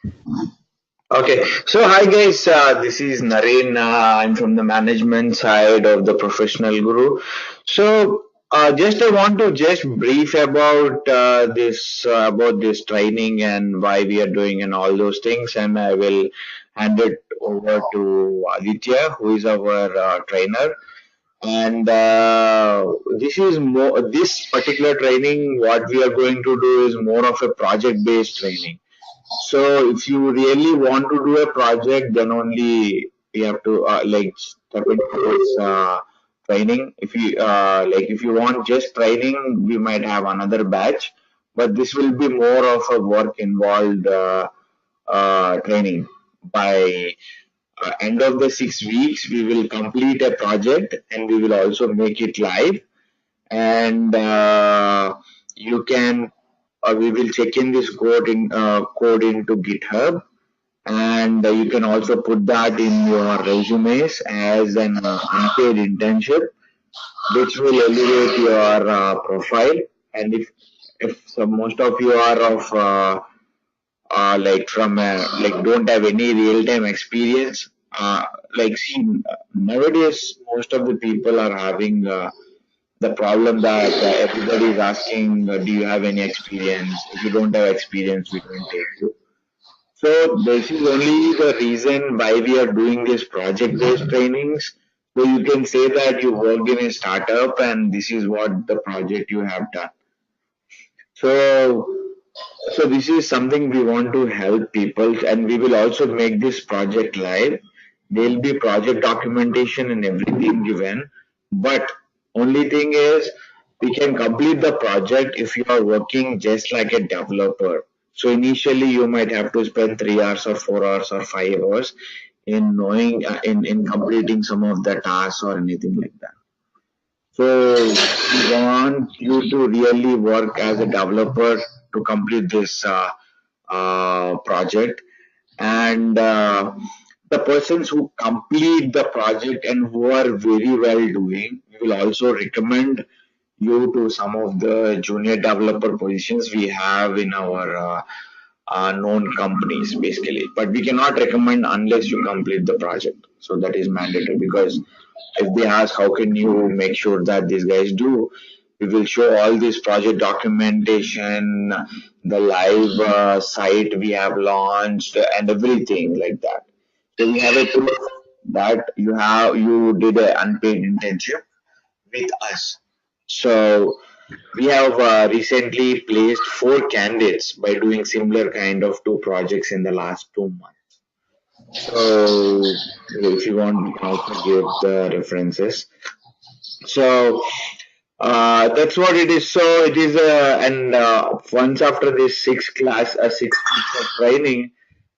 Okay, so hi guys, this is Naren. I'm from the management side of the professional guru. So, just I want to just brief about this training and why we are doing and all those things, and I will hand it over to Aditya, who is our trainer. And this is more this particular training. What we are going to do is more of a project-based training. So if you really want to do a project, then only you have to like step into this training. If you want just training, we might have another batch, but this will be more of a work involved training. By end of the 6 weeks, we will complete a project and we will also make it live. And you can we will check in this code into GitHub, and you can also put that in your resumes as an unpaid internship, which will elevate your profile. And if some, most of you are of like from like don't have any real time experience, like see nowadays most of the people are having the problem that everybody is asking, do you have any experience? If you don't have experience, we don't take you. So this is only the reason why we are doing this project-based trainings. So you can say that you work in a startup and this is what the project you have done. So so this is something we want to help people, and we will also make this project live. There will be project documentation and everything given, but only thing is we can complete the project if you are working just like a developer. So initially you might have to spend 3 hours or 4 hours or 5 hours in knowing in completing some of the tasks or anything like that. So we want you to really work as a developer to complete this project, and the persons who complete the project and who are very well doing, we will also recommend you to some of the junior developer positions we have in our known companies basically, but we cannot recommend unless you complete the project. So that is mandatory, because if they ask how can you make sure that these guys do, we will show all this project documentation, the live site we have launched, and everything like that. So we have a proof that you did an unpaid internship with us. So we have recently placed 4 candidates by doing similar kind of 2 projects in the last 2 months. So if you want, you can also give the references. So that's what it is. So it is, and once after this 6 weeks of training,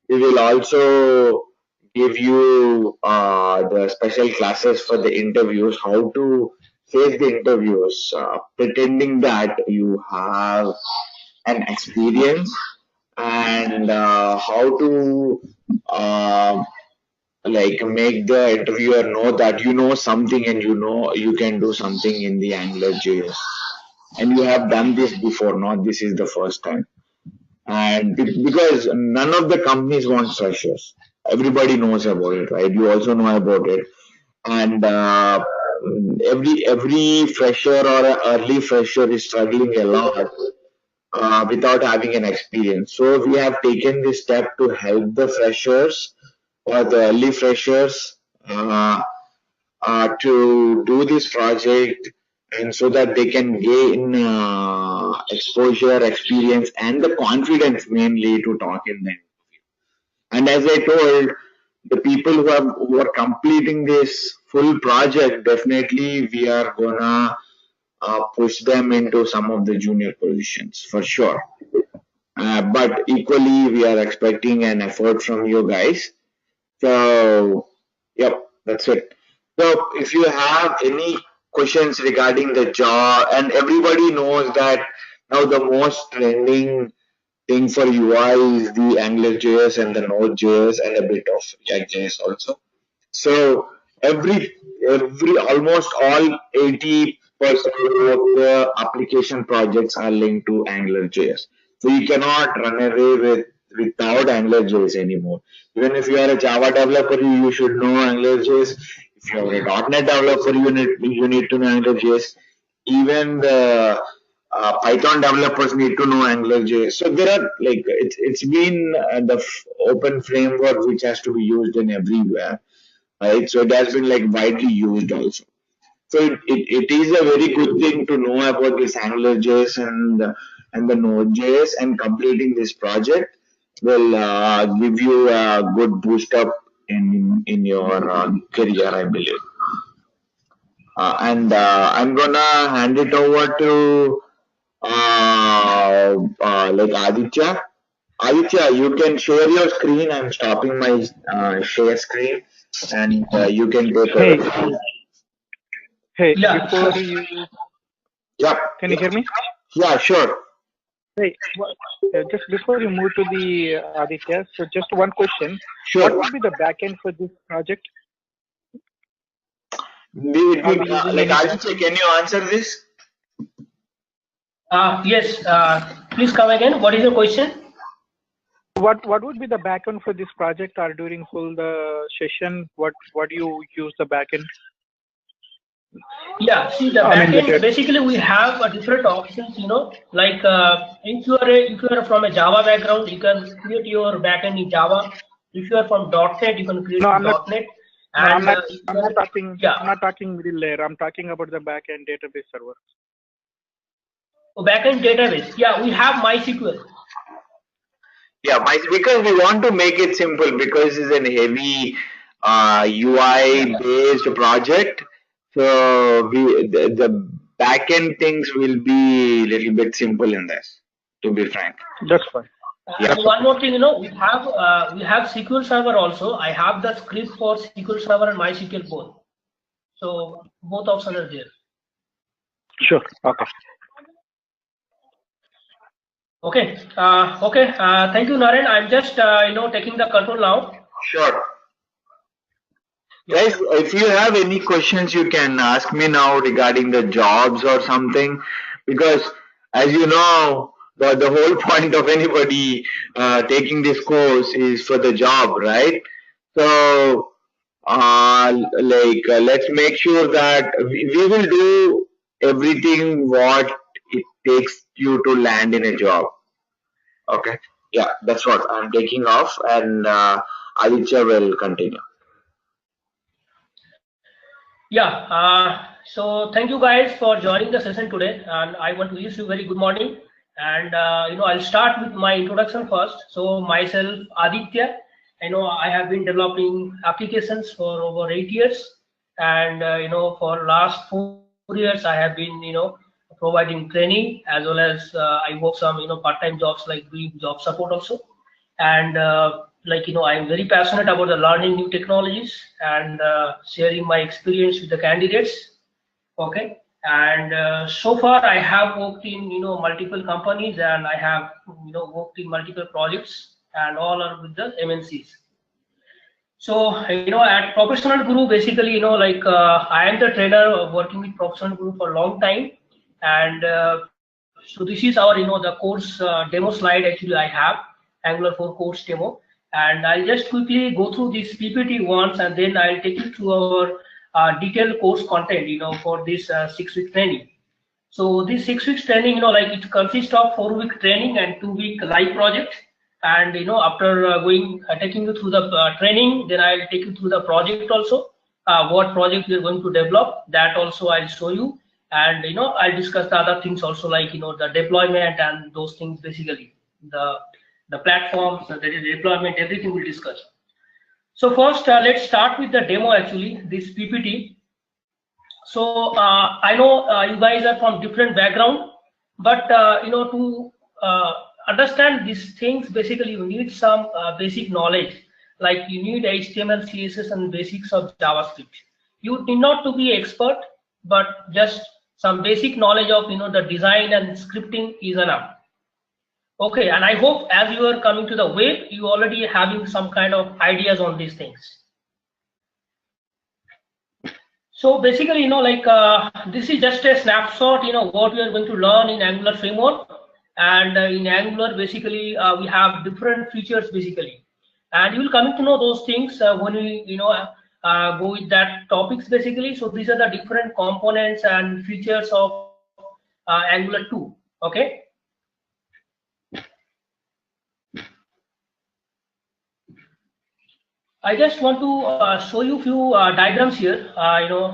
we will also give you the special classes for the interviews, how to face the interviews, pretending that you have an experience, and how to uh, like make the interviewer know that you know something and you know you can do something in the Angular JS. And you have done this before, not this is the first time. And because none of the companies want freshers, everybody knows about it, right? You also know about it, and every fresher or a early fresher is struggling a lot without having an experience. So we have taken this step to help the freshers or the early freshers to do this project, and so that they can gain exposure, experience, and the confidence mainly to talk in them. And as I told, the people who are completing this full project, definitely we are gonna push them into some of the junior positions for sure. But equally, we are expecting an effort from you guys. So, yep, that's it. So, if you have any questions regarding the job, and everybody knows that now the most trending thing for UI is the AngularJS and the Node.js and a bit of React.js also. So every almost all 80% of the application projects are linked to AngularJS. So you cannot run away without AngularJS anymore. Even if you are a Java developer, you should know AngularJS. If you are a .NET developer, you need to know AngularJS. Even the Python developers need to know AngularJS. So there are like it's been the open framework which has to be used in everywhere, right? So it has been like widely used also. So it is a very good thing to know about this AngularJS and the Node.js, and completing this project will give you a good boost up in your career, I believe. And I'm gonna hand it over to like Aditya. Aditya, you can share your screen. I'm stopping my share screen, and you can take Hey, over. hey, Yeah, before you, Yeah, can you hear me? yeah, sure. Hey, just before you move to the Aditya, so just one question. What Sure. would be the backend for this project? Are we using Like any Aditya, backend? can you answer this? yes. Please come again. What is your question? What would be the backend for this project, or during whole the session, what do you use the backend? Yeah, see the I mean, the backend. data. Basically, we have different options. Like if you are from a Java background, you can create your backend in Java. If you are from .NET, you can create No, in I'm not. .NET. No, I'm And not. if I'm you not are, talking. yeah, I'm not talking middle layer. I'm talking about the backend database server. backend database. Yeah, we have MySQL. Yeah, because we want to make it simple because it's an heavy Yeah. UI based project. So the backend things will be a little bit simple in this, to be frank. That's fine. Yeah. And That's okay. one more thing, we have SQL Server also. I have the script for SQL Server and MySQL both. So both options are there. Sure. Okay. Okay. Okay. Thank you, Naren. I'm just taking the control now. Sure. Yeah. Guys, if you have any questions, you can ask me now regarding the jobs or something, because as you know, the whole point of anybody taking this course is for the job, right? So, let's make sure that we will do everything what it takes you to land in a job. Okay? Yeah, that's what I'm taking off, and Aditya will continue. Yeah. So thank you guys for joining the session today, and I want to wish you very good morning. And I'll start with my introduction first. So myself, Aditya. I have been developing applications for over 8 years, and for last 4 years I have been providing training, as well as I work some part-time jobs like doing job support also. And I'm very passionate about the learning new technologies and sharing my experience with the candidates. Okay. And so far I have worked in multiple companies, and I have worked in multiple projects, and all are with the MNCs. So at Professional Guru, basically I am the trainer working with Professional Guru for a long time. And so this is our the course demo slide actually I have, Angular 4 course demo. And I'll just quickly go through this PPT once, and then I'll take you through our detailed course content for this 6-week training. So this 6 weeks training, like it consists of 4-week training and 2-week live project. And after taking you through the training, then I'll take you through the project also. What project we're going to develop, that also I'll show you. And I'll discuss the other things also, like the deployment and those things. Basically, the platforms, the deployment, everything we'll discuss. So first, let's start with the demo. Actually, this PPT. So I know you guys are from different background, but to understand these things, basically you need some basic knowledge. Like you need HTML, CSS, and basics of JavaScript. You need not to be expert, but just some basic knowledge of the design and scripting is enough. Okay, and I hope as you are coming to the web, you already having some kind of ideas on these things. So basically, this is just a snapshot, what we are going to learn in Angular framework. and in Angular basically we have different features basically, and you will come to know those things when we go with that topics basically. So these are the different components and features of Angular 2. Okay. I just want to show you few diagrams here,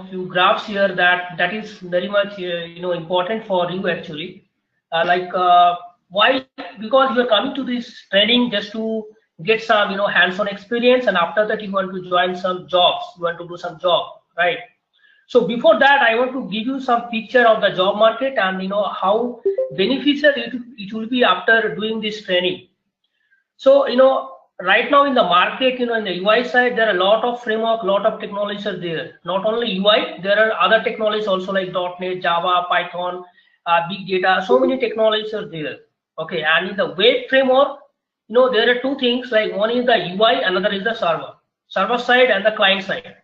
few graphs here that is very much important for you actually. Why? Because you are coming to this training just to get some hands-on experience, and after that you want to join some jobs, you want to do some job, right? So before that, I want to give you some picture of the job market and how beneficial it will be after doing this training. So right now in the market, in the UI side, there are a lot of framework, lot of technologies are there. Not only UI, there are other technologies also like .NET, Java, Python, big data. So many technologies are there. Okay, and in the web framework, there are two things, like one is the UI, another is the server side and the client side.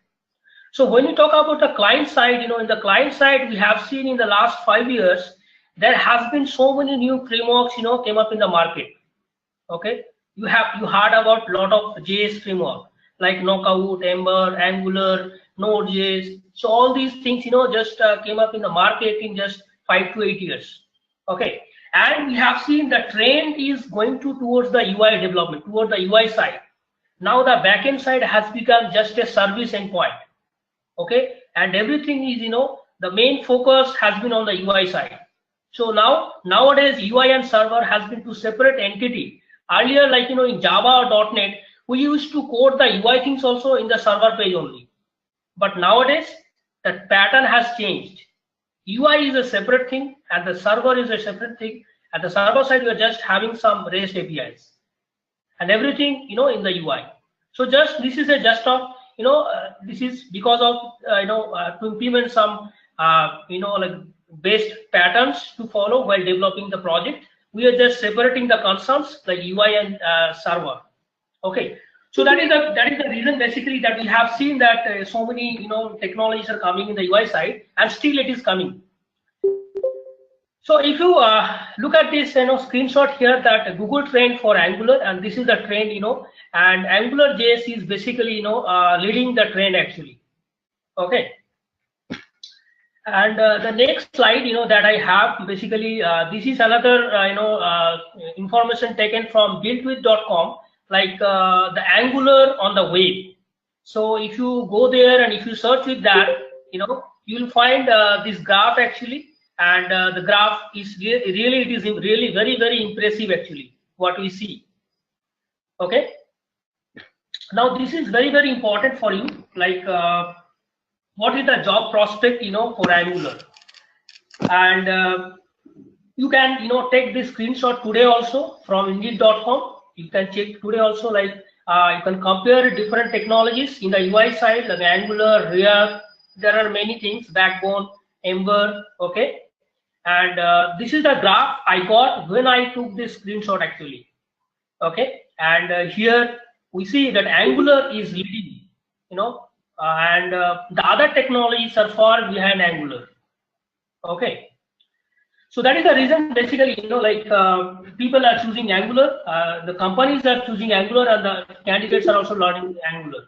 So when you talk about the client side, in the client side, we have seen in the last 5 years, there has been so many new frameworks, came up in the market. Okay, you heard about lot of JS framework like Knockout, Ember, Angular, Node.js. So all these things, just came up in the market in just 5 to 8 years. Okay, and we have seen the trend is going towards the UI development, towards the UI side. Now the backend side has become just a service endpoint. Okay, and everything is the main focus has been on the UI side. So nowadays UI and server has been two separate entity. Earlier, like in Java or .NET, we used to code the UI things also in the server page only. But nowadays that pattern has changed. UI is a separate thing and the server is a separate thing. At the server side, we are just having some REST APIs and everything in the UI. So just this is a just of this is because of to implement some like best patterns to follow while developing the project. We are just separating the concerns like UI and server. Okay, so that is the reason basically that we have seen that so many technologies are coming in the UI side, and still it is coming. So if you look at this screenshot here, that Google trend for Angular, and this is the trend and Angular JS is basically leading the trend actually. Okay, and the next slide that I have basically this is another information taken from builtwith.com, like the Angular on the web. So if you go there and if you search with that, you will find this graph actually. And the graph is really very, very impressive actually, what we see. Okay, now this is very, very important for you, like what is the job prospect for Angular, and you can take this screenshot today also from indeed.com. You can check today also, like you can compare different technologies in the UI side like Angular, React. There are many things, Backbone, Ember. Okay, and this is the graph I got when I took this screenshot actually. Okay, and here we see that Angular is leading, and the other technologies are far behind Angular. Okay, so that is the reason basically like people are choosing Angular, the companies are choosing Angular, and the candidates are also learning Angular.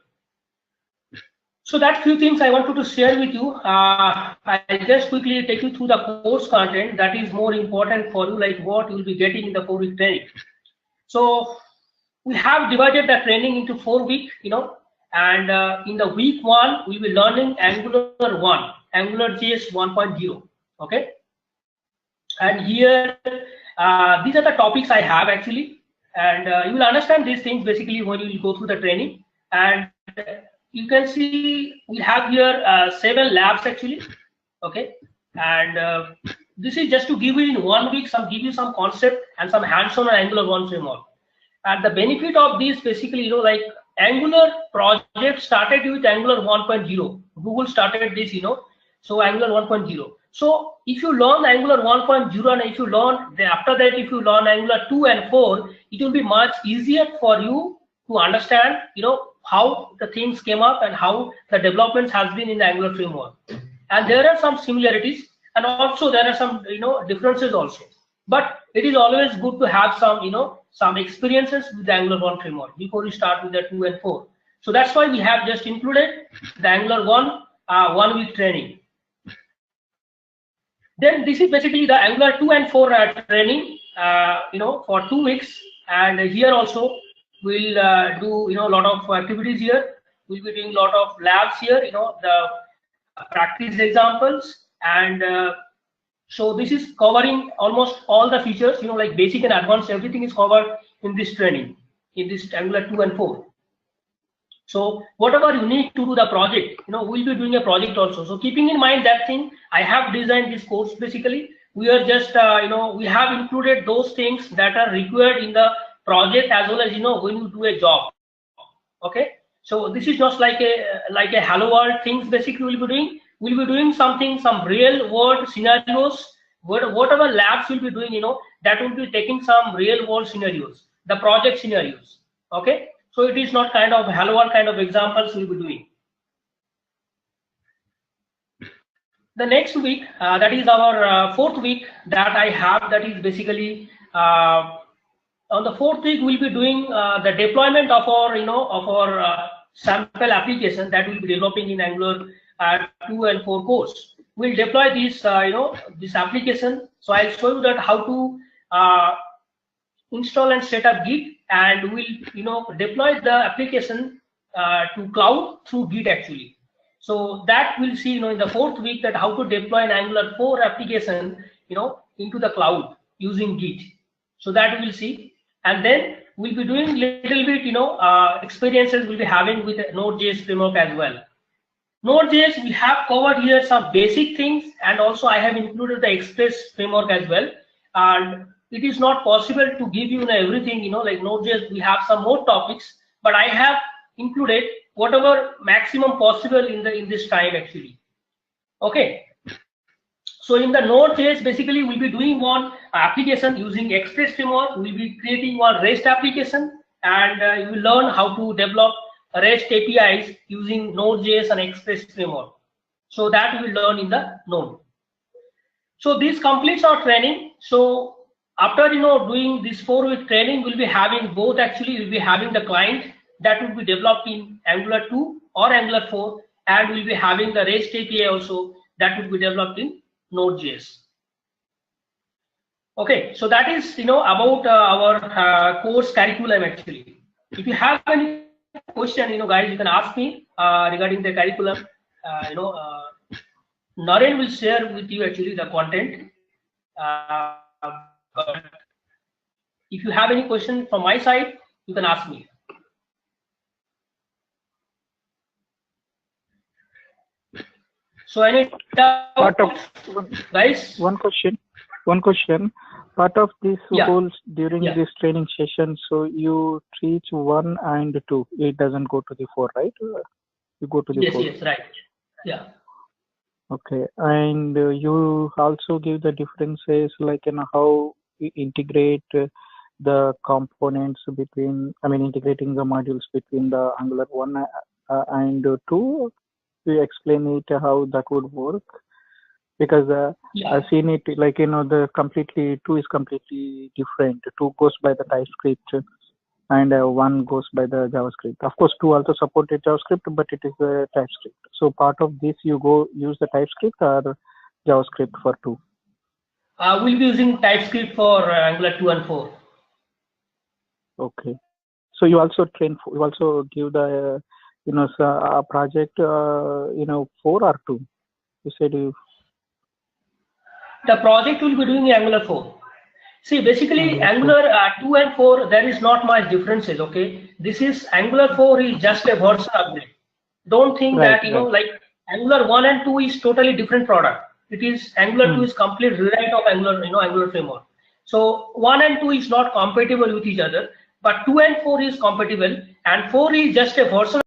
So that few things I wanted to share with you. I'll just quickly take you through the course content that is more important for you, like what you will be getting in the 4-week training. So we have divided the training into 4 weeks, and in the week 1 we will be learning Angular 1, Angular JS 1.0. Okay, and here these are the topics I have actually, and you will understand these things basically when you will go through the training. And you can see we have here 7 labs actually. Okay, and this is just to give you in 1 week give you some concept and some hands-on on Angular 1 framework. And the benefit of this basically like Angular project started with Angular 1.0. Google started this, so Angular 1.0. So if you learn Angular 1.0 and if you learn after that, if you learn Angular 2 and 4, it will be much easier for you to understand, how the things came up and how the developments has been in the Angular framework. And there are some similarities, and also there are some differences also. But it is always good to have some, some experiences with the Angular 1 framework before you start with the 2 and 4. So that's why we have just included the Angular 1 1 week training. Then this is basically the Angular 2 and 4 training, for 2 weeks. And here also we'll do, a lot of activities here. We'll be doing a lot of labs here, the practice examples. And so this is covering almost all the features, like basic and advanced, everything is covered in this training, in this Angular 2 and 4. So whatever you need to do the project, we'll be doing a project also. So keeping in mind that thing, I have designed this course. Basically, we are just, we have included those things that are required in the project as well as, when you do a job. Okay. So this is just like a hello world things. Basically, we'll be doing something, some real world scenarios. Whatever labs we'll be doing, that will be taking some real world scenarios, the project scenarios. Okay. So it is not kind of hello world kind of examples we'll be doing. The next week, that is our 4th week that I have. That is basically on the 4th week we'll be doing the deployment of our sample application that we'll be developing in Angular 2 and 4 course. We'll deploy this this application. So I'll show you that how to install and set up Git, and we'll deploy the application to cloud through Git actually. So that we'll see in the 4th week, that how to deploy an Angular 4 application into the cloud using Git. So that we'll see. And then we'll be doing little bit experiences we'll be having with Node.js framework as well. Node.js, we have covered here some basic things, and also I have included the Express framework as well. And it is not possible to give you everything, like Node.js, we have some more topics, but I have included whatever maximum possible in this time actually. Okay. So in the Node.js, basically we'll be doing one application using Express framework. We'll be creating one REST application, and you will learn how to develop REST APIs using Node.js and Express framework. So that we will learn in the Node. So this completes our training. So after doing this 4-week training, we'll be having both actually. We'll be having the client that will be developed in Angular 2 or Angular 4, and we'll be having the REST API also that will be developed in Node.js. Okay, so that is about our course curriculum actually. If you have any question, guys, you can ask me regarding the curriculum. Naren will share with you actually the content. But if you have any question from my side, you can ask me. So any Part of guys? One question. Part of this whole during this training session, so you teach 1 and 2. It doesn't go to the 4, right? You go to the 4. Yes, right. Yeah. Okay, and you also give the differences, like how you integrate the components between, integrating the modules between the Angular 1 and 2. You explain it how that would work, because I've seen it like the completely 2 is completely different. 2 goes by the TypeScript, and 1 goes by the JavaScript. Of course, 2 also supported JavaScript, but it is the TypeScript. So part of this, you go use the TypeScript or JavaScript for 2? We'll be using TypeScript for Angular 2 and 4. Okay. So you also you also give the a project 4 or 2? You said you. The project will be doing Angular 4. See, basically Angular 2 and 4, there is not much differences. Okay, this is Angular 4 is just a version upgrade. Don't think that like Angular 1 and 2 is totally different product. It is Angular 2 is complete rewrite of Angular Angular framework. So 1 and 2 is not compatible with each other, but 2 and 4 is compatible, and 4 is just a version